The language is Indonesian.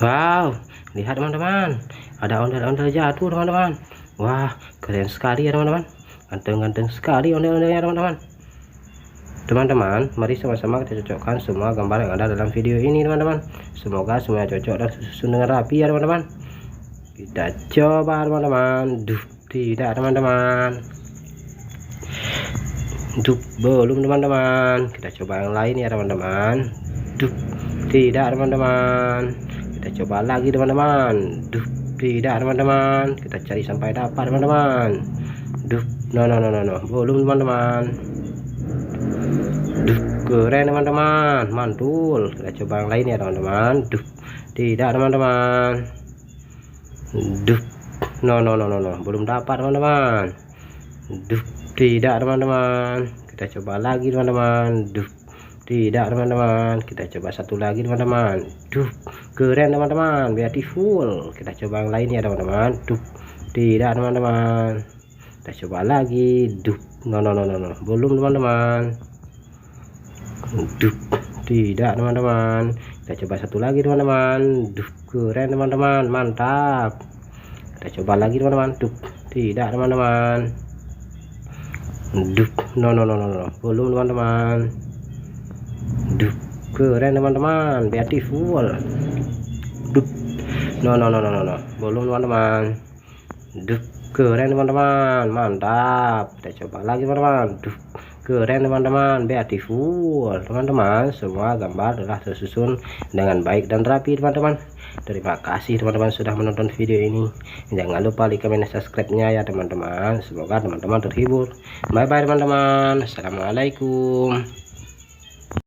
Wow, lihat teman-teman, ada ondel-ondel jatuh teman-teman. Wah, keren sekali ya teman-teman, ganteng-ganteng sekali ondel-ondelnya teman-teman. Teman-teman, mari sama-sama kita cocokkan semua gambar yang ada dalam video ini teman-teman. Semoga semuanya cocok dan susun dengan rapi ya teman-teman. Kita coba teman-teman. Tidak teman-teman. Belum teman-teman. Kita coba yang lain ya teman-teman. Tidak teman-teman. Kita coba lagi teman-teman. Tidak teman-teman. Kita cari sampai dapat teman-teman. No. Belum teman-teman. Keren teman-teman, mantul. Kita coba yang lain ya teman-teman. Tidak teman-teman. No. Belum dapat teman-teman. Tidak teman-teman. Kita coba lagi teman-teman. Tidak teman-teman. Kita coba satu lagi teman-teman. Keren teman-teman, beautiful. Kita coba yang lain ya teman-teman. Tidak teman-teman. Kita coba lagi. No. Belum teman-teman. Tidak teman-teman. Kita coba satu lagi teman-teman. Keren teman-teman, mantap. Kita coba lagi teman-teman. Tidak teman-teman. No. Belum teman-teman. Keren teman-teman, beautiful. No. Belum teman-teman. Keren teman-teman, mantap. Kita coba lagi teman-teman. Keren teman-teman, beautiful. Teman-teman, semua gambar telah tersusun dengan baik dan rapi teman-teman. Terima kasih teman-teman sudah menonton video ini. Jangan lupa like, comment, dan subscribe-nya ya teman-teman. Semoga teman-teman terhibur. Bye bye teman-teman. Assalamualaikum.